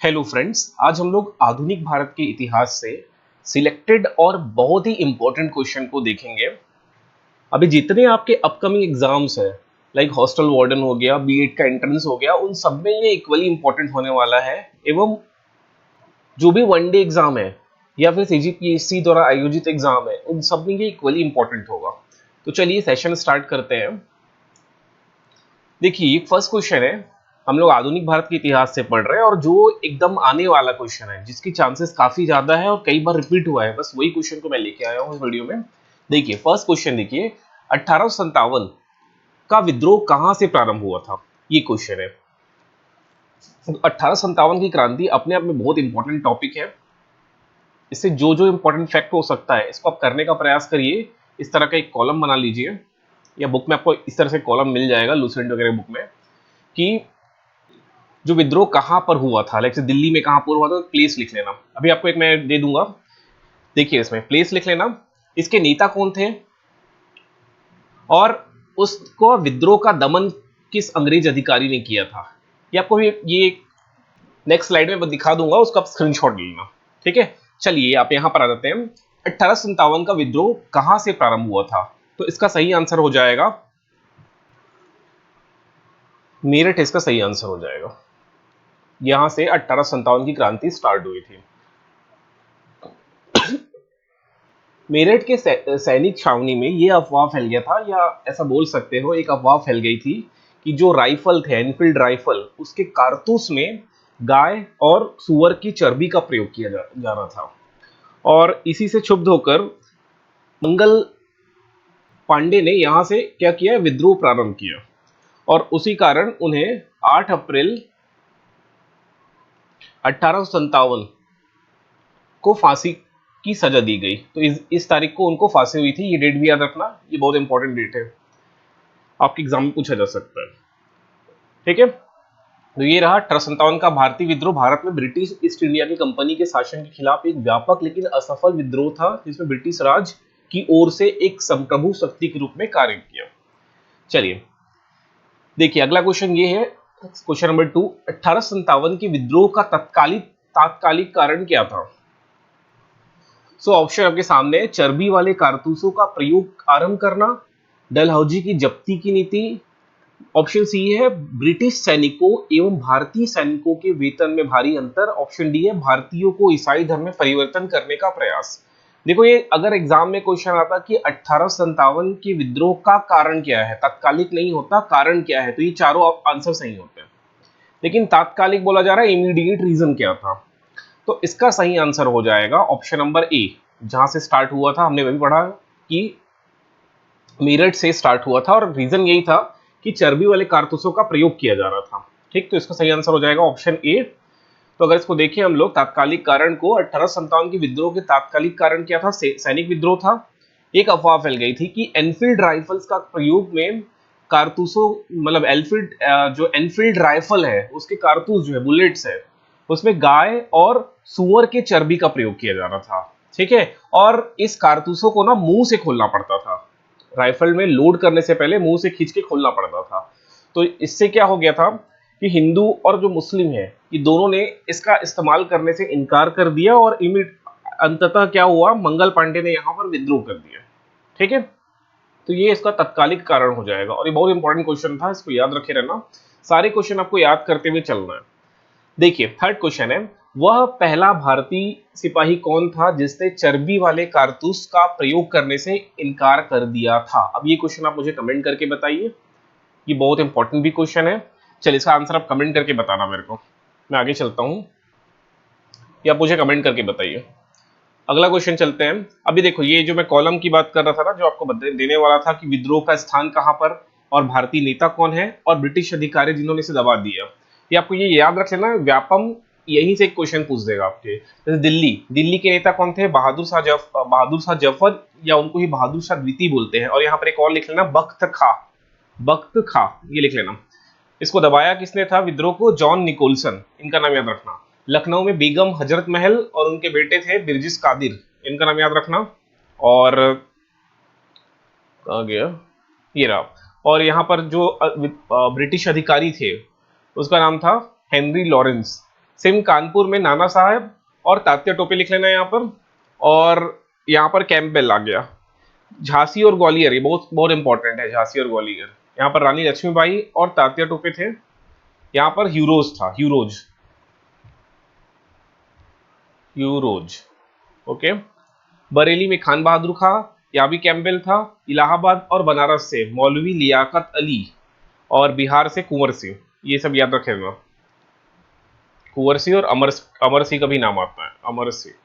Hello friends, आज हम लोग आधुनिक भारत के इतिहास से सिलेक्टेड और बहुत ही इंपॉर्टेंट क्वेश्चन को देखेंगे। अभी जितने आपके अपकमिंग एग्जाम्स हैं, लाइक हॉस्टल वार्डन हो गया, बीएड का एंट्रेंस हो गया, उन सब में ये इक्वली इंपॉर्टेंट होने वाला है। एवं जो भी वनडे एग्जाम है या फिर सीजीपीएससी द्वारा आयोजित एग्जाम है, उन सब में ये इक्वली इंपॉर्टेंट होगा। तो चलिए सेशन स्टार्ट करते हैं। देखिए, फर्स्ट क्वेश्चन है, हम लोग आधुनिक भारत के इतिहास से पढ़ रहे हैं और जो एकदम आने वाला क्वेश्चन है, जिसकी चांसेस काफी ज्यादा है और कई बार रिपीट हुआ है, बस वही क्वेश्चन को मैं लेके आया हूँ इस वीडियो में। देखिए फर्स्ट क्वेश्चन, देखिए 1857 का विद्रोह कहां से प्रारंभ हुआ था, ये क्वेश्चन है। 1857 की क्रांति अपने आप में बहुत इंपॉर्टेंट टॉपिक है। इससे जो जो इंपॉर्टेंट फैक्ट हो सकता है, इसको आप करने का प्रयास करिए। इस तरह का एक कॉलम बना लीजिए, या बुक में आपको इस तरह से कॉलम मिल जाएगा लूसेंट वगैरह बुक में, कि जो विद्रोह कहां पर हुआ था, लाइक दिल्ली में कहां पर हुआ था, प्लेस लिख लेना। अभी आपको एक मैं दे दूंगा, देखिए इसमें प्लेस लिख लेना, इसके नेता कौन थे, और उसको विद्रोह का दमन किस अंग्रेज अधिकारी ने किया था। ये आपको ये नेक्स्ट स्लाइड में दिखा दूंगा, उसका आप स्क्रीनशॉट लेना। ठीक है, चलिए आप यहां पर आ जाते हैं। 1857 का विद्रोह कहां से प्रारंभ हुआ था, तो इसका सही आंसर हो जाएगा मेरठ। इसका सही आंसर हो जाएगा, यहां से 1857 की क्रांति स्टार्ट हुई थी। मेरठ के सैनिक छावनी में यह अफवाह फैल गया था, या ऐसा बोल सकते हो एक अफवाह फैल गई थी, कि जो राइफल थे, एनफील्ड राइफल, उसके कारतूस में गाय और सुअर की चर्बी का प्रयोग किया जा रहा था। और इसी से क्षुब्ध होकर मंगल पांडे ने यहां से क्या किया, विद्रोह प्रारंभ किया। और उसी कारण उन्हें 8 अप्रैल 1857 को फांसी की सजा दी गई। तो इस तारीख को उनको फांसी हुई थी। ये डेट भी याद रखना, ये बहुत इंपॉर्टेंट डेट है, आपके एग्जाम में पूछा जा सकता है। ठीक है, तो ये रहा 1857 का भारतीय विद्रोह। भारत में ब्रिटिश ईस्ट इंडिया की कंपनी के शासन के खिलाफ एक व्यापक लेकिन असफल विद्रोह था, जिसमें ब्रिटिश राज की ओर से एक संप्रभु शक्ति के रूप में कार्य किया। चलिए देखिए अगला क्वेश्चन ये है, क्वेश्चन नंबर 2। 1857 के विद्रोह का तात्कालिक कारण क्या था। सो ऑप्शन आपके सामने है, चर्बी वाले कारतूसों का प्रयोग आरंभ करना, डलहौजी की जब्ती की नीति, ऑप्शन सी है ब्रिटिश सैनिकों एवं भारतीय सैनिकों के वेतन में भारी अंतर, ऑप्शन डी है भारतीयों को ईसाई धर्म में परिवर्तन करने का प्रयास। देखो, ये अगर एग्जाम में क्वेश्चन आता कि 1857 के विद्रोह का कारण क्या है, तात्कालिक नहीं होता, कारण क्या है, तो ये चारों आंसर सही होते हैं। लेकिन तात्कालिक बोला जा रहा है, इमीडिएट रीजन क्या था, तो इसका सही आंसर हो जाएगा ऑप्शन नंबर ए, जहां से स्टार्ट हुआ था। हमने वही पढ़ा कि मेरठ से स्टार्ट हुआ था, और रीजन यही था कि चर्बी वाले कारतूसों का प्रयोग किया जा रहा था। ठीक, तो इसका सही आंसर हो जाएगा ऑप्शन ए। तो अगर इसको देखें हम लोग, तात्कालिक कारण को, 1857 के विद्रोह के तात्कालिक कारण क्या था, सैनिक विद्रोह था। एक अफवाह फैल गई थी कि एनफील्ड राइफल्स का प्रयोग में कारतूसों, मतलब जो एनफील्ड राइफल है उसके कारतूस जो है, बुलेट्स है, उसमें गाय और सुअर के चर्बी का प्रयोग किया जा रहा था। ठीक है, और इस कारतूसों को ना मुंह से खोलना पड़ता था, राइफल में लोड करने से पहले मुंह से खींच के खोलना पड़ता था। तो इससे क्या हो गया था कि हिंदू और जो मुस्लिम है, ये दोनों ने इसका इस्तेमाल करने से इनकार कर दिया, और अंततः क्या हुआ, मंगल पांडे ने यहां पर विद्रोह कर दिया। ठीक है, तो ये इसका तत्कालिक कारण हो जाएगा, और ये बहुत इंपॉर्टेंट क्वेश्चन था, इसको याद रखे रहना। सारे क्वेश्चन आपको याद करते हुए चलना है। देखिए थर्ड क्वेश्चन है, वह पहला भारतीय सिपाही कौन था जिसने चर्बी वाले कारतूस का प्रयोग करने से इनकार कर दिया था। अब ये क्वेश्चन आप मुझे कमेंट करके बताइए, ये बहुत इंपॉर्टेंट भी क्वेश्चन है। चलिए इसका आंसर आप कमेंट करके बताना मेरे को, मैं आगे चलता हूं, या आप मुझे कमेंट करके बताइए। अगला क्वेश्चन चलते हैं। अभी देखो, ये जो मैं कॉलम की बात कर रहा था ना, जो आपको देने वाला था कि विद्रोह का स्थान कहां पर, और भारतीय नेता कौन है, और ब्रिटिश अधिकारी जिन्होंने इसे दबा दिया, ये आपको ये याद रख लेना। व्यापम यहीं से एक क्वेश्चन पूछ देगा आपके, जैसे दिल्ली के नेता कौन थे, बहादुर शाह जफर, या उनको ही बहादुर शाह द्वितीय बोलते हैं। और यहाँ पर एक और लिख लेना, बख्त खा, ये लिख लेना। इसको दबाया किसने था विद्रोह को, जॉन निकोलसन, इनका नाम याद रखना। लखनऊ में बेगम हजरत महल और उनके बेटे थे बिरजिस कादिर, इनका नाम याद रखना। और कहाँ गया, ये रहा। और यहाँ पर जो ब्रिटिश अधिकारी थे, उसका नाम था हेनरी लॉरेंस, सेम कानपुर में नाना साहब और तात्या टोपे लिख लेना यहाँ पर, और यहाँ पर कैंपबेल आ गया। झांसी और ग्वालियर, ये बहुत बहुत इंपॉर्टेंट है, झांसी और ग्वालियर। यहाँ पर रानी लक्ष्मीबाई और तात्या टोपे थे। यहाँ पर ह्यूरोज था, ह्यूरोज, ह्यूरोज, ओके। बरेली में खान बहादुर खां, यहाँ भी कैंपबेल था। इलाहाबाद और बनारस से मौलवी लियाकत अली, और बिहार से कुंवर सिंह, ये सब याद रखेगा। कुंवर सिंह और अमर सिंह का भी नाम आता है, अमर सिंह,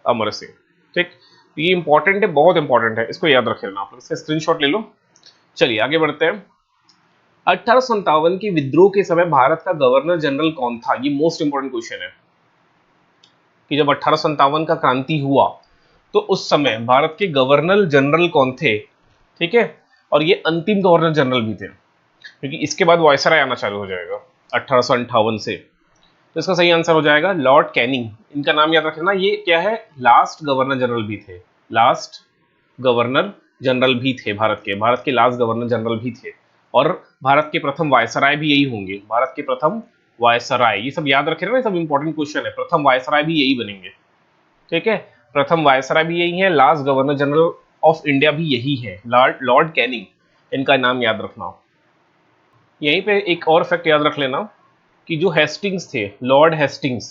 अमर सिंह, ठीक। ये इंपॉर्टेंट है, बहुत इंपॉर्टेंट है, इसको याद रख लेना आप लोग, इसका स्क्रीनशॉट ले लो। चलिए आगे बढ़ते हैं। 1857 के विद्रोह के समय भारत का गवर्नर जनरल कौन था? ये मोस्ट इंपॉर्टेंट क्वेश्चन है कि जब 1857 का क्रांति हुआ तो उस समय भारत के गवर्नर जनरल कौन थे, ठीक है। और ये अंतिम गवर्नर जनरल भी थे, क्योंकि इसके बाद वायसराय आना चालू हो जाएगा 1858 से। तो इसका सही आंसर हो जाएगा लॉर्ड कैनिंग। इनका नाम याद रखना, ये क्या है, लास्ट गवर्नर जनरल भी थे, लास्ट गवर्नर जनरल भी थे भारत के लास्ट गवर्नर जनरल भी थे, और भारत के प्रथम वायसराय भी यही होंगे, भारत के प्रथम वायसराय। ये सब याद रखे ना, ये सब इंपॉर्टेंट क्वेश्चन है। प्रथम वायसराय भी यही बनेंगे, ठीक है। प्रथम वायसराय भी यही है, last governor general of India भी यही है, लॉर्ड कैनिंग, इनका नाम याद रखना। यहीं पे एक और फैक्ट याद रख लेना कि जो हेस्टिंग्स थे, लॉर्ड हेस्टिंग्स,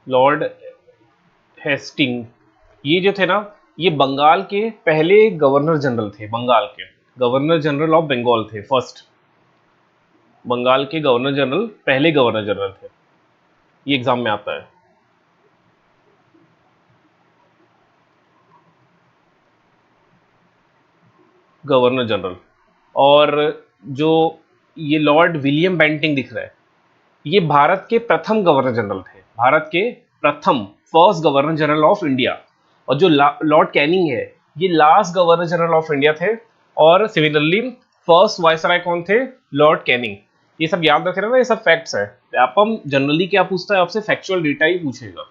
लॉर्ड हेस्टिंग, ये जो थे ना, ये बंगाल के पहले गवर्नर जनरल थे, बंगाल के गवर्नर जनरल ऑफ बंगाल थे, फर्स्ट बंगाल के गवर्नर जनरल, पहले गवर्नर जनरल थे। ये एग्जाम में आता है। Governor general. और जो ये लॉर्ड विलियम बेंटिंग दिख रहा है, ये भारत के प्रथम गवर्नर जनरल थे, भारत के प्रथम, first governor general of India. और जो लॉर्ड कैनिंग है, ये last governor general of India थे। और सिमिलरली फर्स्ट वायसराय कौन थे? Lord Canning. ये सब याद रखे ना, ये सब फैक्ट्स है। आप हम जनरली क्या पूछता है आपसे, फैक्चुअल डेटा ही पूछेगा,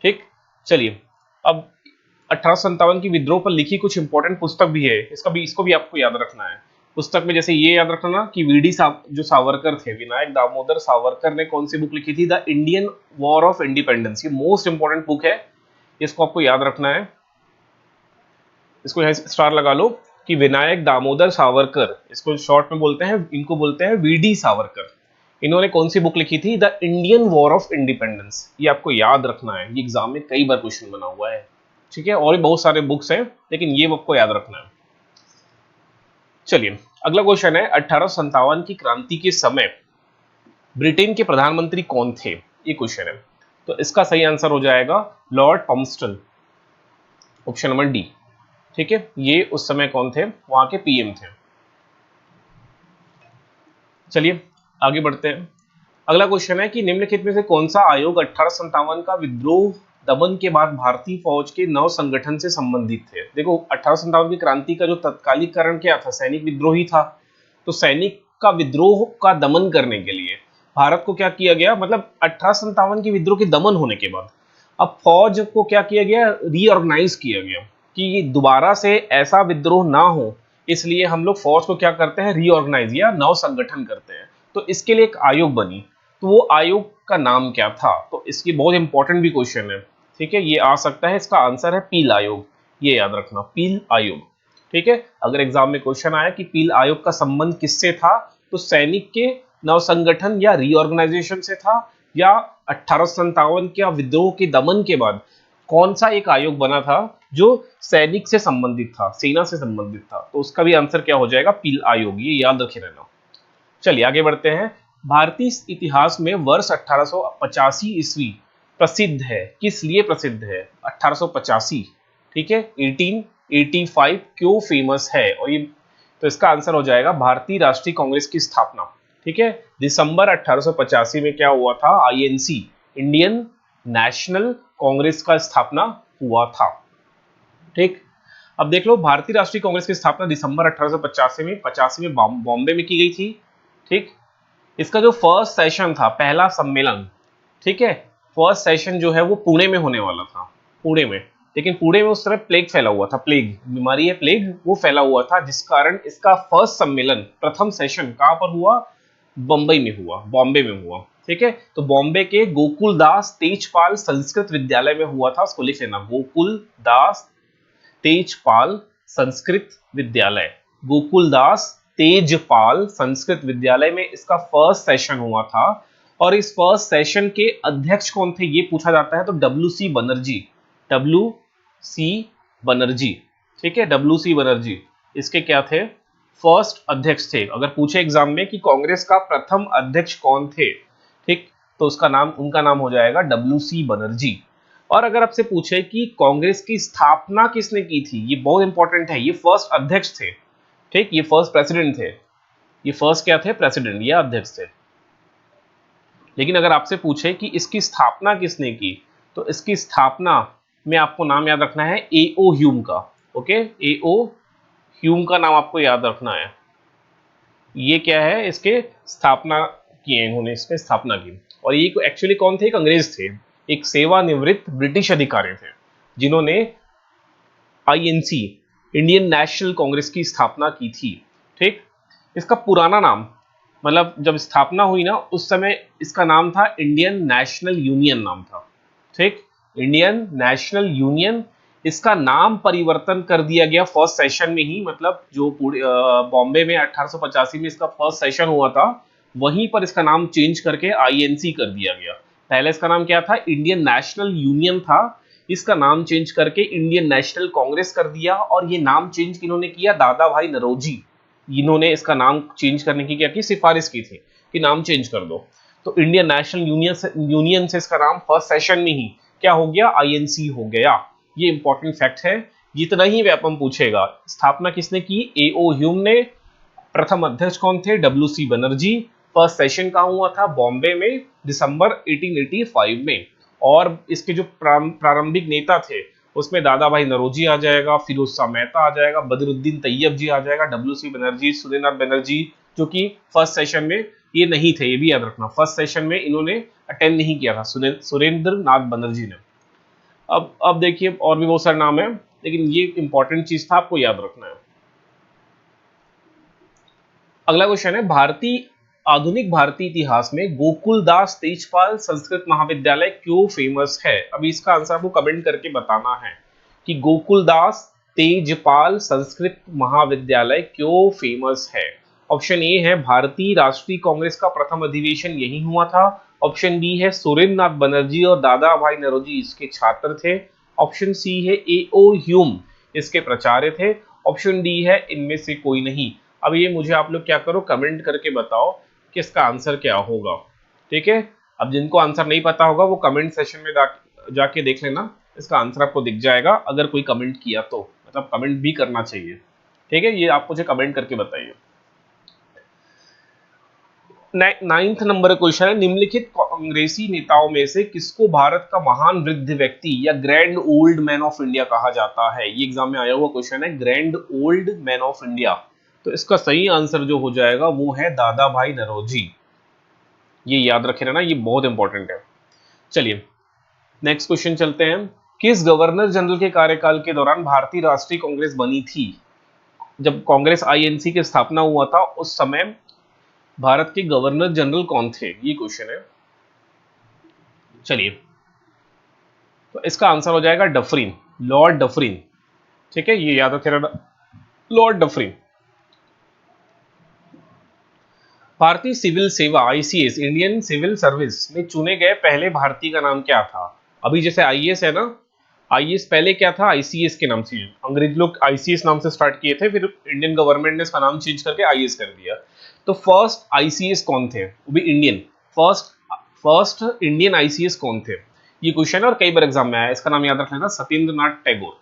ठीक। चलिए अब 1857 की विद्रोह पर लिखी कुछ इंपॉर्टेंट पुस्तक भी है, इसको भी आपको याद रखना है। पुस्तक में जैसे ये याद रखना कि जो सावरकर थे, विनायक दामोदर सावरकर ने कौन सी बुक लिखी थी? The Indian war of independence. ये मोस्ट इंपॉर्टेंट बुक है, इसको आपको याद रखना है। इसको यहाँ स्टार लगा लो कि विनायक दामोदर सावरकर, इसको शॉर्ट में बोलते हैं, इनको बोलते हैं वीडी सावरकर। इन्होंने कौन सी बुक लिखी थी? The Indian war of independence. ये आपको याद रखना है, ये एग्जाम में कई बार क्वेश्चन बना हुआ है, ठीक है। और भी बहुत सारे बुक्स हैं, लेकिन ये आपको याद रखना है। चलिए अगला क्वेश्चन है, 1857 की क्रांति के समय ब्रिटेन के प्रधानमंत्री कौन थे? ये क्वेश्चन है। तो इसका सही आंसर हो जाएगा लॉर्ड पम्पस्टन, ऑप्शन नंबर डी, ठीक है। ये उस समय कौन थे? वहां के पीएम थे। चलिए आगे बढ़ते हैं। अगला क्वेश्चन है कि निम्नलिखित में से कौन सा आयोग 1857 का विद्रोह दमन के बाद भारतीय फौज के नव संगठन से संबंधित थे? देखो 1857 की क्रांति का जो तत्कालिक कारण क्या था? सैनिक विद्रोह ही था। तो सैनिक का विद्रोह का दमन करने के लिए भारत को क्या किया गया, मतलब 1857 की विद्रोह के दमन होने के बाद अब फौज को क्या किया गया? रीऑर्गेनाइज किया गया कि दोबारा से ऐसा विद्रोह ना हो, इसलिए हम लोग फौज को क्या करते हैं? रीऑर्गेनाइज या नव संगठन करते हैं। तो इसके लिए एक आयोग बनी, तो वो आयोग का नाम क्या था? तो इसकी बहुत इंपॉर्टेंट भी क्वेश्चन है, ठीक है। ये आ सकता है, इसका आंसर है पील आयोग, ये याद रखना, पील आयोग, ठीक है। अगर एग्जाम में क्वेश्चन आया कि पील आयोग का संबंध किससे था, तो सैनिक के नवसंगठन या रीऑर्गेनाइजेशन से था, या 1857 के विद्रोह के दमन के बाद कौन सा एक आयोग बना था जो सैनिक से संबंधित था, सेना से संबंधित था? तो उसका भी आंसर क्या हो जाएगा? पील आयोग, ये याद रखे रहना। चलिए आगे बढ़ते हैं। भारतीय इतिहास में वर्ष 1885 ईस्वी प्रसिद्ध है, किस लिए प्रसिद्ध है? 1885, ठीक है। 1885 क्यों फेमस है? और ये, तो इसका आंसर हो जाएगा भारतीय राष्ट्रीय कांग्रेस की स्थापना, ठीक है। दिसंबर 1885 में क्या हुआ था? आईएनसी, इंडियन नेशनल कांग्रेस का स्थापना हुआ था, ठीक। अब देख लो, भारतीय राष्ट्रीय कांग्रेस की स्थापना दिसंबर 1885 में 85 में बॉम्बे में की गई थी, ठीक। इसका जो फर्स्ट सेशन था, पहला सम्मेलन, ठीक है, फर्स्ट सेशन जो है वो पुणे में होने वाला था, पुणे में। लेकिन पुणे में उस तरह प्लेग फैला हुआ था, प्लेग बीमारी है, प्लेग, वो फैला हुआ था, जिस कारण इसका फर्स्ट सम्मेलन, प्रथम सेशन कहां पर हुआ? बम्बई में हुआ, बॉम्बे में हुआ। ठीक है, तो बॉम्बे के गोकुलदास तेजपाल संस्कृत विद्यालय में हुआ था, उसको लिख लेना, गोकुलदास तेजपाल संस्कृत विद्यालय, गोकुलदास तेजपाल संस्कृत विद्यालय में इसका फर्स्ट सेशन हुआ था। और इस फर्स्ट सेशन के अध्यक्ष कौन थे ये पूछा जाता है, तो W C Banerjee, W C Banerjee. ठीक है, डब्ल्यू सी बनर्जी इसके क्या थे, फर्स्ट अध्यक्ष थे। अगर पूछे एग्जाम में कि कांग्रेस का प्रथम अध्यक्ष कौन थे, ठीक, तो उसका नाम, उनका नाम हो जाएगा डब्ल्यू सी बनर्जी। और अगर आपसे पूछे कि कांग्रेस की स्थापना किसने की थी, ये बहुत इंपॉर्टेंट है, ये फर्स्ट अध्यक्ष थे। ठीक, ये फर्स्ट प्रेसिडेंट थे, ये फर्स्ट क्या थे, प्रेसिडेंट, ये अध्यक्ष थे। लेकिन अगर आपसे पूछे कि इसकी स्थापना किसने की, तो इसकी स्थापना में आपको नाम याद रखना है ए ओ ह्यूम का। ओके, ए ओ ह्यूम का नाम आपको याद रखना है। ये क्या है, इसके स्थापना की है इन्होंने, इसमें स्थापना की। और ये एक्चुअली कौन थे, एक अंग्रेज थे, एक सेवानिवृत्त ब्रिटिश अधिकारी थे, जिन्होंने आईएनसी, इंडियन नेशनल कांग्रेस की स्थापना की थी। ठीक, इसका पुराना नाम, मतलब जब स्थापना हुई ना उस समय इसका नाम था इंडियन नेशनल यूनियन नाम था। ठीक, इंडियन नेशनल यूनियन, इसका नाम परिवर्तन कर दिया गया फर्स्ट सेशन में ही, मतलब जो बॉम्बे में 1885 में इसका फर्स्ट सेशन हुआ था, वहीं पर इसका नाम चेंज करके आईएनसी कर दिया गया। पहले इसका नाम क्या था, इंडियन नेशनल यूनियन था, इसका नाम चेंज करके इंडियन नेशनल कांग्रेस कर दिया। और ये नाम चेंज किन्होंने किया, दादा भाई नरोजी, इन्होंने इसका नाम चेंज करने की क्या की, सिफारिश की थी कि नाम चेंज कर दो। तो इंडियन नेशनल यूनियन से इसका नाम फर्स्ट सेशन में ही क्या हो गया, आईएनसी हो गया। ये इंपॉर्टेंट फैक्ट है, जितना ही व्यापम पूछेगा। स्थापना किसने की, ए ओ ह्यूम ने। प्रथम अध्यक्ष कौन थे, W C Banerjee. First session कहाँ हुआ था, बॉम्बे में, दिसंबर 1885 में। और इसके जो प्रारंभिक नेता थे उसमें दादा भाई नरोजी आ जाएगा, फिरोज शाह मेहता आ जाएगा, बदरुद्दीन तैयब जी आ जाएगा, डब्ल्यू सी बनर्जी, सुरेंद्र बनर्जी, जो कि फर्स्ट सेशन में ये नहीं थे, ये भी याद रखना, फर्स्ट सेशन में इन्होंने अटेंड नहीं किया था, सुरेंद्र नाथ बनर्जी ने। अब देखिए और भी बहुत सारे नाम है, लेकिन ये इंपॉर्टेंट चीज था, आपको याद रखना है। अगला क्वेश्चन है, भारतीय आधुनिक भारतीय इतिहास में गोकुलदास तेजपाल संस्कृत महाविद्यालय क्यों फेमस है। अभी इसका आंसर आपको कमेंट करके बताना है कि गोकुलदास तेजपाल संस्कृत महाविद्यालय क्यों फेमस है। ऑप्शन ए है, भारतीय राष्ट्रीय कांग्रेस का प्रथम अधिवेशन यही हुआ था। ऑप्शन बी है, सुरेंद्र नाथ बनर्जी और दादा भाई नरोजी इसके छात्र थे। ऑप्शन सी है, ए ओ ह्यूम इसके प्राचार्य थे। ऑप्शन डी है, इनमें से कोई नहीं। अब ये मुझे आप लोग क्या करो, कमेंट करके बताओ कि इसका आंसर क्या होगा। ठीक है, अब जिनको आंसर नहीं पता होगा वो कमेंट सेशन में जाके देख लेना, इसका आंसर आपको दिख जाएगा अगर कोई कमेंट किया तो, मतलब कमेंट भी करना चाहिए। ठीक है, ये आप मुझे कमेंट करके बताइए। नाइन्थ नंबर क्वेश्चन है, निम्नलिखित कांग्रेसी नेताओं में से किसको भारत का महान वृद्ध व्यक्ति या grand old man of India कहा जाता है। ये एग्जाम में आया हुआ क्वेश्चन है, grand old man of India. तो इसका सही आंसर जो हो जाएगा वो है दादा भाई नरोजी। ये याद रखे रहना, ये बहुत इंपॉर्टेंट है। चलिए नेक्स्ट क्वेश्चन चलते हैं, किस गवर्नर जनरल के कार्यकाल के दौरान भारतीय राष्ट्रीय कांग्रेस बनी थी। जब कांग्रेस आईएनसी की स्थापना हुआ था उस समय भारत के गवर्नर जनरल कौन थे, ये क्वेश्चन है। चलिए, तो इसका आंसर हो जाएगा डफरिन, लॉर्ड डफरिन। ठीक है, ये याद रखे रहना, लॉर्ड डफरिन। भारतीय सिविल सेवा आईसीएस, इंडियन सिविल सर्विस में चुने गए पहले भारतीय का नाम क्या था। अभी जैसे आईएएस है ना, आईएएस पहले क्या था, आईसीएस के नाम से, अंग्रेज लोग आईसीएस नाम से स्टार्ट किए थे, फिर इंडियन गवर्नमेंट ने इसका नाम चेंज करके आईएएस कर दिया। तो फर्स्ट आईसीएस कौन थे, वो भी Indian, first first Indian ICS कौन थे, ये क्वेश्चन है और कई बार एग्जाम में आया। इसका नाम याद रख लेना, सत्येंद्र नाथ टैगोर,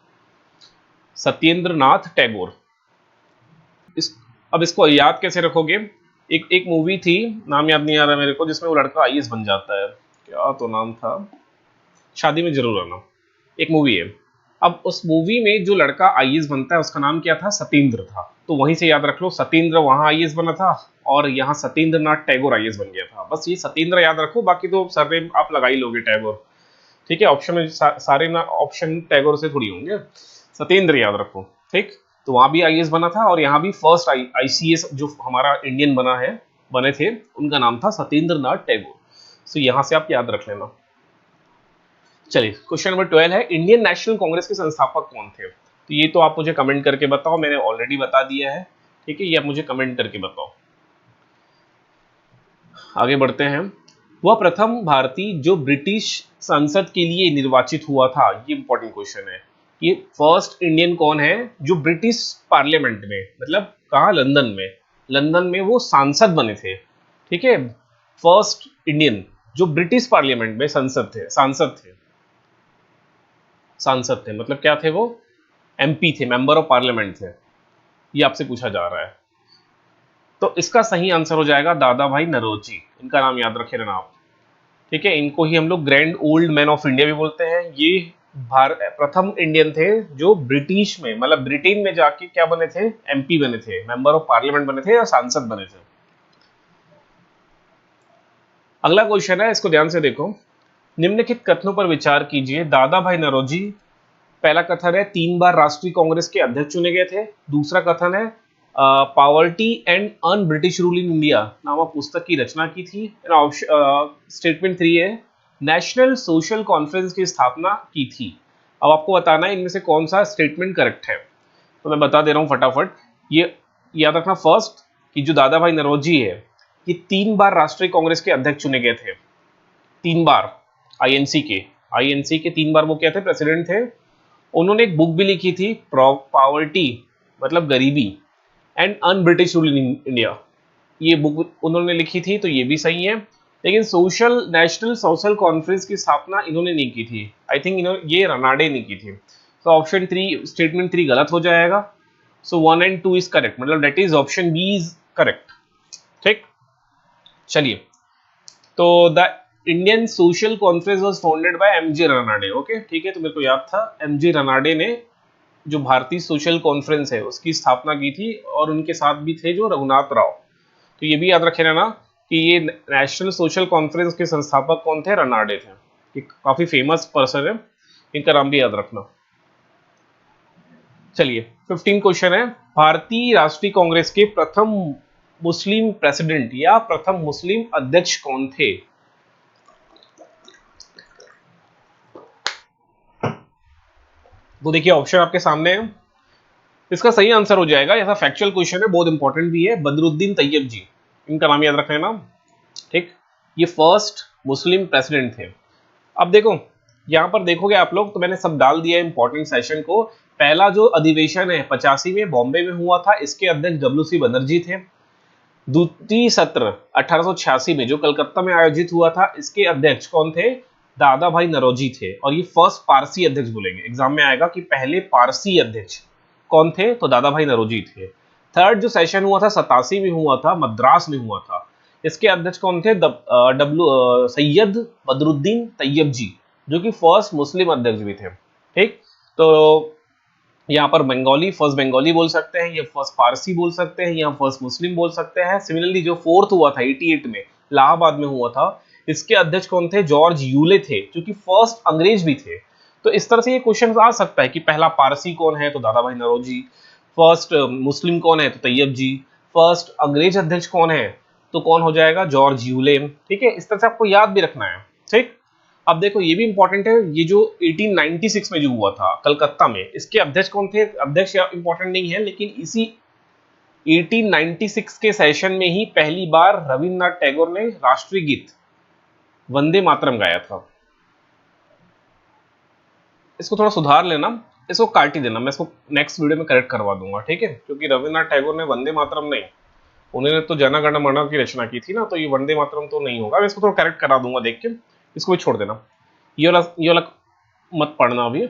सत्येंद्र नाथ टैगोर। अब इसको याद कैसे रखोगे, एक मूवी थी, नाम याद नहीं आ रहा मेरे को, जिसमें वो लड़का आईएएस बन जाता है, क्या तो नाम था, शादी में जरूर आना, एक मूवी है। अब उस मूवी में जो लड़का आईएएस बनता है उसका नाम क्या था, सत्येंद्र था। तो वहीं से याद रख लो, सत्येंद्र वहां आईएएस बना था और यहाँ सत्येंद्र नाथ टैगोर आईएएस बन गया था। बस ये सत्येंद्र याद रखो, बाकी तो सरनेम आप लगा ही लोगे टैगोर। ठीक है, ऑप्शन में सारे ना ऑप्शन टैगोर से थोड़ी होंगे, सत्येंद्र याद रखो। ठीक, तो वहां भी आईएएस बना था और यहाँ भी फर्स्ट आईसीएस जो हमारा इंडियन बना है, बने थे उनका नाम था सत्येंद्र नाथ टैगोर। सो यहां से आप याद रख लेना। चलिए क्वेश्चन नंबर 12 है, इंडियन नेशनल कांग्रेस के संस्थापक कौन थे? तो ये तो आप मुझे कमेंट करके बताओ, मैंने ऑलरेडी बता दिया है, ठीक है, ये आप मुझे कमेंट करके बताओ। आगे बढ़ते हैं। वह प्रथम भारतीय जो ब्रिटिश संसद के लिए निर्वाचित हुआ था, ये इंपॉर्टेंट क्वेश्चन है। ये फर्स्ट इंडियन कौन है जो ब्रिटिश पार्लियामेंट में, मतलब कहा, लंदन में, लंदन में वो सांसद बने थे, ठीक है। फर्स्ट इंडियन जो ब्रिटिश पार्लियामेंट में सांसद थे, सांसद थे मतलब क्या थे वो, एमपी थे, मेंबर ऑफ पार्लियामेंट थे, ये आपसे पूछा जा रहा है। तो इसका सही आंसर हो जाएगा दादा भाई नरोजी, इनका नाम याद रखे रहना आप, ठीक है। इनको ही हम लोग grand old man of India भी बोलते हैं। ये प्रथम इंडियन थे जो ब्रिटिश में, मतलब ब्रिटेन में जाके क्या बने थे, एमपी बने थे, मेंबर ऑफ पार्लियामेंट बने थे या सांसद बने थे। अगला क्वेश्चन है, इसको ध्यान से देखो। निम्नलिखित कथनों पर विचार कीजिए। दादा भाई नौरोजी, पहला कथन है 3 बार राष्ट्रीय कांग्रेस के अध्यक्ष चुने गए थे। दूसरा कथन है poverty and un British rule in India नामक पुस्तक की रचना की थी। स्टेटमेंट 3 है नेशनल सोशल कॉन्फ्रेंस की स्थापना की थी। अब आपको बताना है इनमें से कौन सा स्टेटमेंट करेक्ट है, तो मैं बता दे रहा हूं फटाफट। ये याद रखना, फर्स्ट कि जो दादा भाई नौरोजी है ये 3 बार राष्ट्रीय कांग्रेस के अध्यक्ष चुने गए थे, 3 बार। आईएनसी के 3 बार वो क्या थे, प्रेसिडेंट थे। उन्होंने एक बुक भी लिखी थी, पॉवर्टी मतलब गरीबी and un British rule in India, ये बुक उन्होंने लिखी थी, तो ये भी सही है। लेकिन नेशनल सोशल कॉन्फ्रेंस की स्थापना इन्होंने नहीं की थी, आई थिंक इन्होंने, ये रनाडे ने की थी। तो ऑप्शन 3, स्टेटमेंट 3 गलत हो जाएगा। सो 1 एंड 2 इज करेक्ट, मतलब that is option B is correct, ठीक। चलिए, तो the Indian social conference was founded by MJ Ranade, okay, ठीक है, तो मेरे को याद था एमजे रनाडे ने जो भारतीय सोशल कॉन्फ्रेंस है उसकी स्थापना की थी, और उनके साथ भी थे जो रघुनाथ राव। तो ये भी याद रखे रहना कि ये नेशनल सोशल कॉन्फ्रेंस के संस्थापक कौन थे, रनाडे थे। ये काफी फेमस पर्सन है, इनका नाम भी याद रखना। चलिए 15 क्वेश्चन है, भारतीय राष्ट्रीय कांग्रेस के प्रथम मुस्लिम प्रेसिडेंट या प्रथम मुस्लिम अध्यक्ष कौन थे? तो देखिए ऑप्शन आपके सामने है, इसका सही आंसर हो जाएगा, ऐसा फैक्चुअल क्वेश्चन है, बहुत इंपॉर्टेंट भी है, बदरुद्दीन तैयब जी, इनका नाम याद रख लेना, ठीक। ये फर्स्ट मुस्लिम प्रेसिडेंट थे। अब देखो यहां पर देखोगे आप लोग, तो मैंने सब डाल दिया इंपॉर्टेंट सेशन को। पहला जो अधिवेशन है 85 में बॉम्बे में हुआ था, इसके अध्यक्ष डब्ल्यू.सी. बनर्जी थे। द्वितीय सत्र 1886 में जो कलकत्ता में आयोजित हुआ था, इसके अध्यक्ष कौन थे, दादा भाई नौरोजी थे। और ये फर्स्ट पारसी अध्यक्ष बोलेंगे, एग्जाम में आएगा कि पहले पारसी अध्यक्ष कौन थे, तो दादा भाई नौरोजी थे। थर्ड जो सेशन हुआ था 87 में हुआ था, मद्रास में हुआ था, इसके अध्यक्ष कौन थे, सैयद बदरुद्दीन तैयब जी, जो कि फर्स्ट मुस्लिम अध्यक्ष भी थे, ठीक। तो यहाँ पर बंगाली, फर्स्ट बंगाली बोल सकते हैं, या फर्स्ट पारसी बोल सकते हैं, या फर्स्ट मुस्लिम बोल सकते हैं। सिमिलरली जो फोर्थ हुआ था 88 में इलाहाबाद में हुआ था, इसके अध्यक्ष कौन थे, जॉर्ज यूले थे, जो कि फर्स्ट अंग्रेज भी थे। तो इस तरह से ये क्वेश्चन आ सकता है कि पहला पारसी कौन है, तो दादा भाई नौरोजी। फर्स्ट मुस्लिम कौन है, तो तैयब जी। फर्स्ट अंग्रेज अध्यक्ष कौन है, तो कौन हो जाएगा, जॉर्ज यूले, ठीक है। इस तरह से आपको याद भी रखना है, ठीक। अब देखो ये भी इंपॉर्टेंट है, ये जो 1896 में जो हुआ था कलकत्ता में, इसके अध्यक्ष कौन थे, अध्यक्ष इंपॉर्टेंट नहीं है, लेकिन इसी 1896 के सेशन में ही पहली बार रविन्द्रनाथ टैगोर ने राष्ट्रीय गीत वंदे मातरम गाया था। इसको थोड़ा सुधार लेना, इसको काट ही देना, मैं इसको नेक्स्ट वीडियो में करेक्ट करवा दूंगा, ठीक है। क्योंकि रविन्द्रनाथ टैगोर ने वंदे मातरम नहीं, उन्होंने तो जन गण मन की रचना की थी ना, तो ये वंदे मातरम तो नहीं होगा। मैं इसको थोड़ा करेक्ट करा दूंगा देख के, इसको भी छोड़ देना, ये वाला मत पढ़ना अभी,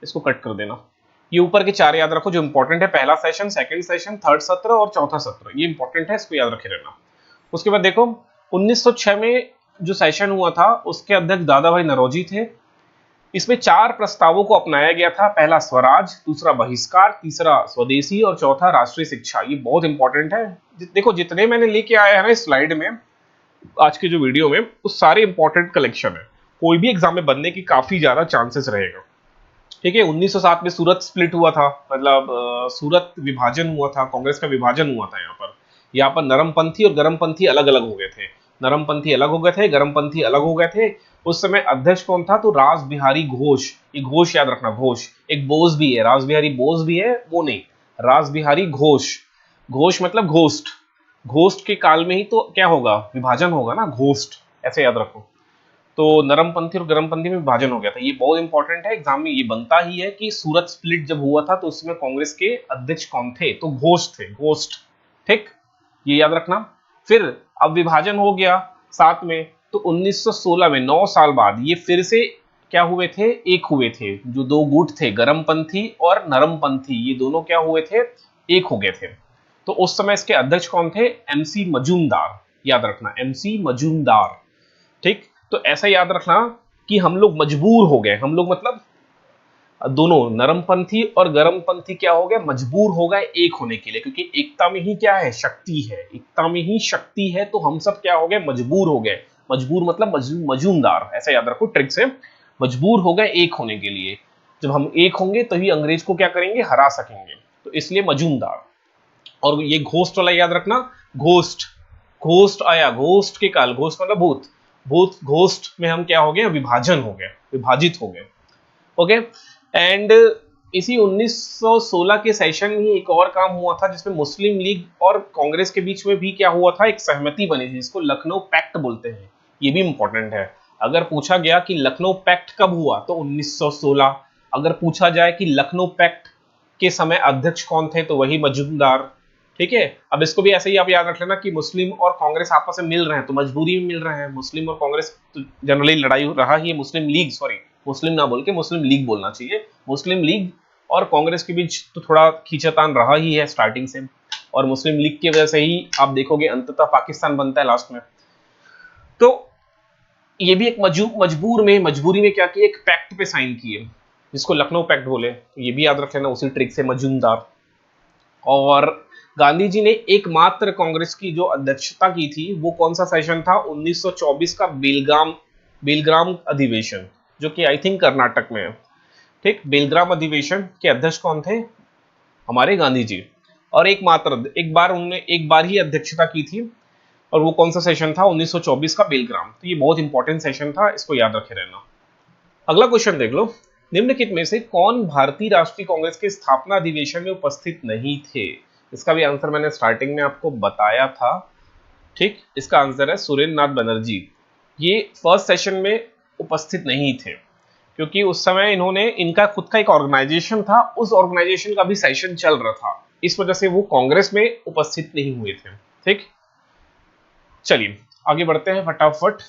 इसको कट कर देना। ये ऊपर के 4 याद रखो जो इंपॉर्टेंट है, पहला सेशन, सेकंड सेशन, थर्ड सत्र और चौथा सत्र, ये इंपॉर्टेंट है, इसको याद रखे रहना। उसके बाद देखो 1906 में जो सेशन हुआ था, उसके अध्यक्ष दादा भाई नौरोजी थे। इसमें 4 प्रस्तावों को अपनाया गया था, पहला स्वराज, दूसरा बहिष्कार, तीसरा स्वदेशी और चौथा राष्ट्रीय शिक्षा। ये बहुत इंपॉर्टेंट है। देखो जितने मैंने लेके आया है ना इस स्लाइड में, आज के जो वीडियो में, उस सारे इंपॉर्टेंट कलेक्शन है, कोई भी एग्जाम में बनने की काफी ज्यादा चांसेस रहेगा, ठीक है। 1907 में सूरत स्प्लिट हुआ था, मतलब सूरत विभाजन हुआ था, कांग्रेस का विभाजन हुआ था यहाँ पर, यहाँ पर नरमपंथी और गर्मपंथी अलग अलग हो गए थे, नरमपंथी अलग हो गए थे, गर्मपंथी अलग हो गए थे। उस समय अध्यक्ष कौन था? तो रास बिहारी घोष। ये घोष याद रखना, घोष। एक बोस भी है, रास बिहारी बोस भी है, वो नहीं, रास बिहारी घोष। घोष मतलब घोस्ट। घोस्ट के काल में ही तो क्या होगा? विभाजन होगा ना, घोस्ट, ऐसे याद रखो। तो नरमपंथी और गर्मपंथी में विभाजन हो गया था। ये बहुत इंपॉर्टेंट है, एग्जाम में ये बनता ही है कि सूरत स्प्लिट जब हुआ था तो उसमें कांग्रेस के अध्यक्ष कौन थे? तो घोष थे, घोस्ट। ठीक, ये याद रखना। फिर अब विभाजन हो गया साथ में, तो 1916 में 9 साल बाद ये फिर से क्या हुए थे? एक हुए थे। जो दो गुट थे, गर्मपंथी और नरमपंथी, ये दोनों क्या हुए थे? एक हो गए थे। तो उस समय इसके अध्यक्ष कौन थे? एमसी मजूमदार, याद रखना, एमसी मजूमदार। ठीक, तो ऐसा याद रखना कि हम लोग मजबूर हो गए, हम लोग मतलब दोनों नरमपंथी और गर्मपंथी क्या हो गए? मजबूर हो गए एक होने के लिए, क्योंकि एकता में ही क्या है? शक्ति है। एकता में ही शक्ति है, तो हम सब क्या हो गए? मजबूर हो गए। मजबूर मतलब मजूमदार, ऐसा याद रखो ट्रिक से। मजबूर हो गए एक होने के लिए। जब हम एक होंगे तभी अंग्रेज को क्या करेंगे? हरा सकेंगे, तो इसलिए मजूमदार। और ये घोस्ट वाला याद रखना, घोस्ट। घोस्ट आया, घोस्ट के काल, घोस्ट मतलब भूत। भूत घोस्ट में हम क्या हो गए? विभाजन हो गए, विभाजित हो गए। ओके। एंड इसी 1916 के सेशन में एक और काम हुआ था जिसमें मुस्लिम लीग और कांग्रेस के बीच में भी क्या हुआ था? एक सहमति बनी थी, जिसको लखनऊ पैक्ट बोलते हैं। ये भी इंपॉर्टेंट है। अगर पूछा गया कि लखनऊ पैक्ट कब हुआ, तो 1916। अगर पूछा जाए कि लखनऊ पैक्ट के समय अध्यक्ष कौन थे, तो वही मजूमदार। ठीक है। अब इसको भी ऐसे ही आप याद रख लेना कि मुस्लिम और कांग्रेस आपस में मिल रहे हैं, तो मजबूरी में मिल रहे हैं। मुस्लिम और कांग्रेस तो जनरली लड़ाई रहा ही है, मुस्लिम लीग, सॉरी मुस्लिम ना बोल के मुस्लिम लीग बोलना चाहिए। मुस्लिम लीग और कांग्रेस के बीच तो थोड़ा खींचातान रहा ही है स्टार्टिंग से, और मुस्लिम लीग की वजह से ही आप देखोगे अंततः पाकिस्तान बनता है लास्ट में। तो ये भी एक मजबूरी में क्या किए? एक पैक्ट पे साइन किए, जिसको लखनऊ पैक्ट बोले। ये भी याद रख लेना, उसी ट्रिक से, मजूमदार। और गांधी जी ने एकमात्र कांग्रेस की जो अध्यक्षता की थी, वो कौन सा सेशन था? 1924 का बेलगाम बेलग्राम अधिवेशन, जो कि आई थिंक कर्नाटक में है। ठीक, बेलग्राम अधिवेशन के अध्यक्ष कौन थे? हमारे गांधी जी। और एक बार ही अध्यक्षता की थी, और वो कौन सा सेशन था? 1924 का बेलग्राम। तो ये बहुत इंपॉर्टेंट सेशन था, इसको याद रखे रहना। अगला क्वेश्चन देख लो। निम्नलिखित में से कौन भारतीय राष्ट्रीय कांग्रेस के स्थापना अधिवेशन में उपस्थित नहीं थे? इसका भी आंसर मैंने स्टार्टिंग में आपको बताया था। ठीक, इसका आंसर है सुरेंद्र नाथ बनर्जी। ये फर्स्ट सेशन में उपस्थित नहीं थे, क्योंकि उस समय इनका खुद का एक ऑर्गेनाइजेशन था, उस ऑर्गेनाइजेशन का भी सेशन चल रहा था, इस वजह से वो कांग्रेस में उपस्थित नहीं हुए थे। ठीक, चलिए आगे बढ़ते हैं फटाफट।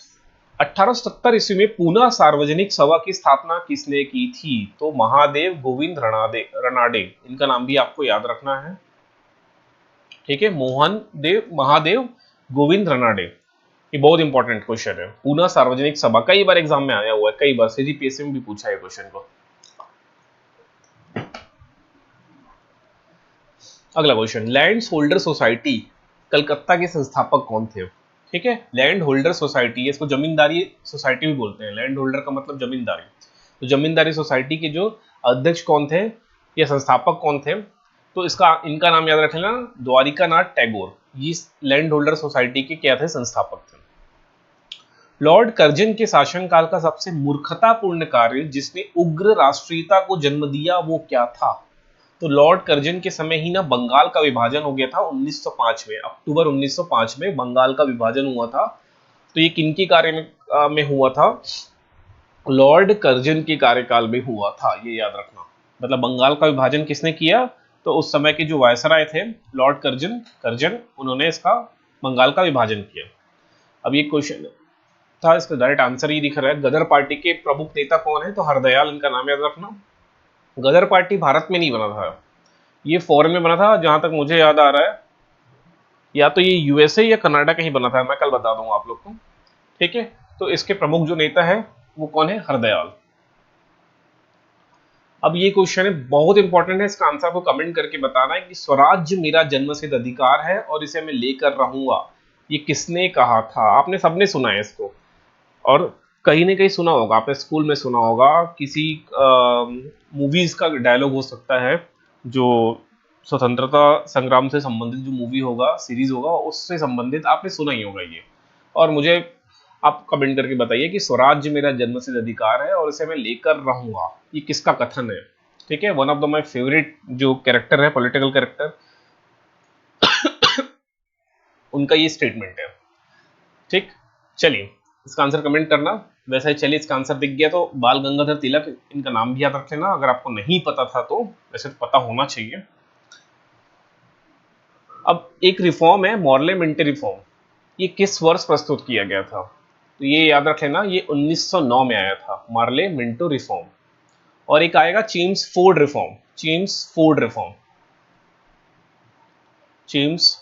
1870 ईस्वी में पूना सार्वजनिक सभा की स्थापना किसने की थी? तो महादेव गोविंद रनाडे, इनका नाम भी आपको याद रखना है। ठीक है, महादेव गोविंद रनाडे। ये बहुत इंपॉर्टेंट क्वेश्चन है। पूना सार्वजनिक सभा कई बार एग्जाम में आया हुआ है, कई बार सीजीपीएससी में भी पूछा है क्वेश्चन को। अगला question, land holder society Calcutta के संस्थापक कौन थे? ठीक है, लैंड होल्डर सोसाइटी, इसको जमींदारी सोसाइटी भी बोलते हैं। लैंड होल्डर का मतलब जमींदारी। तो जमींदारी सोसाइटी के जो अध्यक्ष कौन थे या संस्थापक कौन थे? तो इनका नाम याद रखना, द्वारिका नाथ टैगोर। ये लैंड होल्डर सोसाइटी के क्या थे? संस्थापक थे। लॉर्ड कर्जन के शासनकाल का सबसे मूर्खतापूर्ण कार्य जिसने उग्र राष्ट्रीयता को जन्म दिया, वो क्या था? तो लॉर्ड कर्जन के समय ही ना बंगाल का विभाजन हो गया था 1905 में, अक्टूबर 1905 में बंगाल का विभाजन हुआ था। तो ये किनके कार्य में हुआ था? लॉर्ड कर्जन के कार्यकाल में हुआ था, ये याद रखना। मतलब बंगाल का विभाजन किसने किया? तो उस समय के जो वायसराय थे लॉर्ड कर्जन, उन्होंने इसका बंगाल का विभाजन किया। अब ये क्वेश्चन था, इसका डायरेक्ट आंसर ही दिख रहा है। गदर पार्टी के प्रमुख नेता कौन है? तो हरदयाल, इनका नाम याद रखना। गदर पार्टी भारत में नहीं बना था, ये फॉरेन में बना था, जहां तक मुझे याद आ रहा है। या तो ये यूएसए या कनाडा कहीं बना था, मैं कल बता दूंगा आप लोग को। ठीक है, तो इसके प्रमुख जो नेता है वो कौन है? हरदयाल। अब ये क्वेश्चन है, बहुत इंपॉर्टेंट है, इसका आंसर आपको कमेंट करके बताना है कि स्वराज्य मेरा जन्मसिद्ध अधिकार है और इसे मैं लेकर रहूंगा, ये किसने कहा था? आपने सबने सुना है इसको, और कहीं ना कहीं सुना होगा, आपने स्कूल में सुना होगा, किसी मूवीज का डायलॉग हो सकता है जो स्वतंत्रता संग्राम से संबंधित जो मूवी होगा, सीरीज होगा, उससे संबंधित आपने सुना ही होगा ये। और मुझे आप कमेंट करके बताइए कि स्वराज्य मेरा जन्मसिद्ध अधिकार है और इसे मैं लेकर रहूंगा, ये किसका कथन है। ठीक है, one of the my favourite जो कैरेक्टर है, पॉलिटिकल कैरेक्टर, उनका ये स्टेटमेंट है। ठीक, चलिए इसका आंसर कमेंट करना। वैसे चलिए इसका आंसर दिख गया, तो बाल गंगाधर तिलक, इनका नाम भी याद रख लेना अगर आपको नहीं पता था तो, वैसे तो पता होना चाहिए। अब एक रिफॉर्म है मॉर्ले मिंटो रिफॉर्म, ये किस वर्ष प्रस्तुत किया गया था? तो ये याद रख लेना, ये 1909 में आया था मार्ले मिंटो रिफॉर्म। और एक आएगा James Ford reform, James Ford reform, James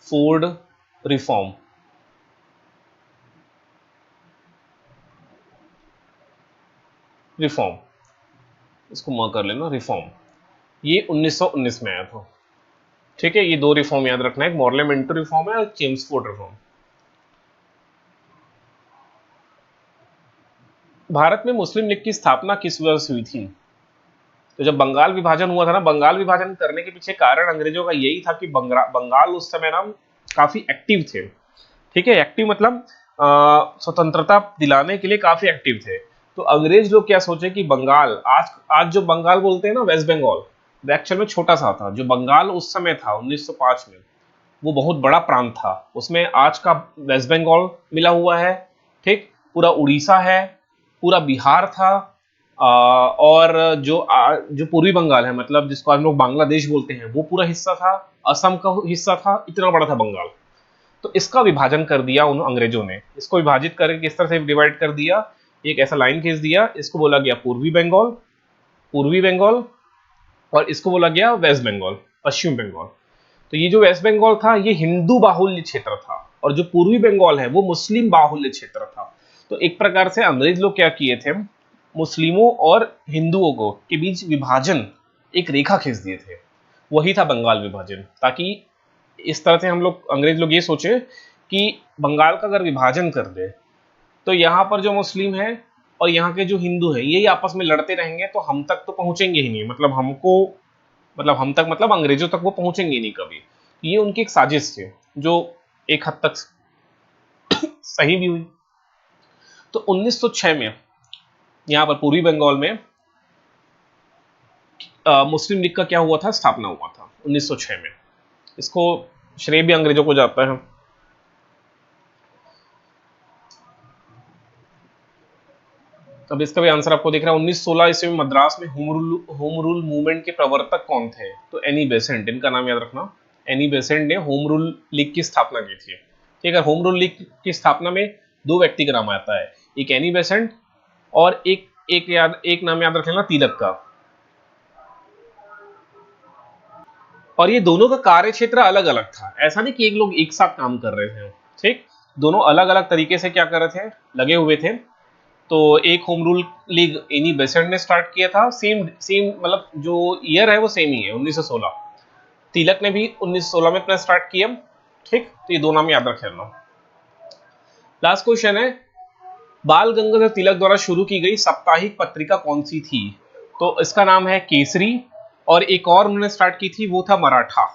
Ford reform. Reform, इसको म कर लेना, रिफॉर्म, ये 1919 में आया था। ठीक है, ये दो रिफॉर्म याद रखना है, एक मॉर्ले मिंटो रिफॉर्म है और जेम्स फोर्ड रिफॉर्म। भारत में मुस्लिम लीग की स्थापना किस वर्ष हुई थी? तो जब बंगाल विभाजन हुआ था ना, बंगाल विभाजन करने के पीछे कारण अंग्रेजों का यही था कि बंगाल उस समय ना काफी एक्टिव थे। ठीक है, एक्टिव मतलब स्वतंत्रता दिलाने के लिए काफी एक्टिव थे। तो अंग्रेज लोग क्या सोचे कि बंगाल, आज आज जो बंगाल बोलते हैं ना, वेस्ट बंगाल, वो एक्चुअल में छोटा सा था। जो बंगाल उस समय था 1905 में, वो बहुत बड़ा प्रांत था, उसमें आज का वेस्ट बंगाल मिला हुआ है, ठीक, पूरा उड़ीसा है, पूरा बिहार था, और जो पूर्वी बंगाल है, मतलब जिसको हम लोग बांग्लादेश बोलते हैं, वो पूरा हिस्सा था, असम का हिस्सा था, इतना बड़ा था बंगाल। तो इसका विभाजन कर दिया उन अंग्रेजों ने, इसको विभाजित करके किस तरह से डिवाइड कर दिया, एक ऐसा लाइन खींच दिया, इसको बोला गया पूर्वी बंगाल, पूर्वी बंगाल, और इसको बोला गया वेस्ट बंगाल, पश्चिम बंगाल। तो ये जो वेस्ट बंगाल था ये हिंदू बाहुल्य क्षेत्र था, और जो पूर्वी बंगाल है वो मुस्लिम बाहुल्य क्षेत्र था। तो एक प्रकार से अंग्रेज लोग क्या किए थे, मुस्लिमों और हिंदुओं को के बीच विभाजन, एक रेखा खींच दिए थे, वही था बंगाल विभाजन। ताकि इस तरह से हम लोग, अंग्रेज लोग ये सोचे कि बंगाल का अगर विभाजन कर दे तो यहाँ पर जो मुस्लिम है और यहाँ के जो हिंदू है यही आपस में लड़ते रहेंगे, तो हम तक तो पहुंचेंगे ही नहीं, मतलब हमको, मतलब हम तक मतलब अंग्रेजों तक वो पहुंचेंगे नहीं कभी। ये उनकी एक साजिश थी जो एक हद तक सही भी हुई। तो 1906 में यहाँ पर पूर्वी बंगाल में मुस्लिम लीग का क्या हुआ था, स्थापना हुआ था 1906 में। इसको श्रेय भी अंग्रेजों को जाता है। अब इसका भी आंसर आपको दिख रहा है। 1916 ईस्वी में मद्रास में होम रूल मूवमेंट के प्रवर्तक कौन थे? तो एनी बेसेंट, इनका नाम याद रखना। एनी बेसेंट ने होम रूल लीग की स्थापना की थी। ठीक है, होम रूल लीग की स्थापना में दो व्यक्ति का नाम आता है, एक एनी बेसेंट और एक नाम याद रख लेना, तिलक का। और ये दोनों का कार्य क्षेत्र अलग अलग था, ऐसा नहीं कि एक लोग एक साथ काम कर रहे थे। ठीक, दोनों अलग अलग तरीके से क्या कर रहे थे, लगे हुए थे। तो एक home rule league Annie Besant ने स्टार्ट किया था, सेम सेम मतलब जो ईयर है वो सेम ही है, 1916। तिलक ने भी 1916 में अपना स्टार्ट किया। ठीक, तो ये दो नाम याद रख लेना। लास्ट क्वेश्चन है, बाल गंगाधर तिलक द्वारा शुरू की गई साप्ताहिक पत्रिका कौन सी थी? तो इसका नाम है केसरी, और एक और उन्होंने स्टार्ट की थी, वो था मराठा।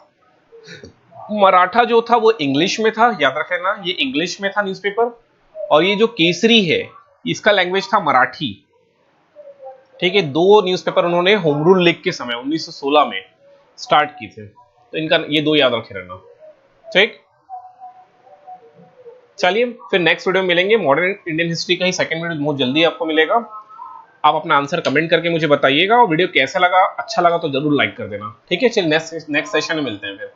मराठा जो था वो इंग्लिश में था, याद रख लेना, ये इंग्लिश में था न्यूज़पेपर। और ये जो केसरी है इसका लैंग्वेज था मराठी। ठीक है, दो न्यूज़पेपर उन्होंने होम रूल लीग के समय 1916 में स्टार्ट की थे, तो इनका ये दो याद रखे रहना। ठीक, चलिए फिर नेक्स्ट वीडियो में मिलेंगे। मॉडर्न इंडियन हिस्ट्री का ही सेकंड वीडियो बहुत जल्दी आपको मिलेगा। आप अपना आंसर कमेंट करके मुझे बताइएगा, और वीडियो कैसा लगा, अच्छा लगा तो जरूर लाइक कर देना। ठीक है, चलिए नेक्स्ट सेशन में मिलते हैं फिर।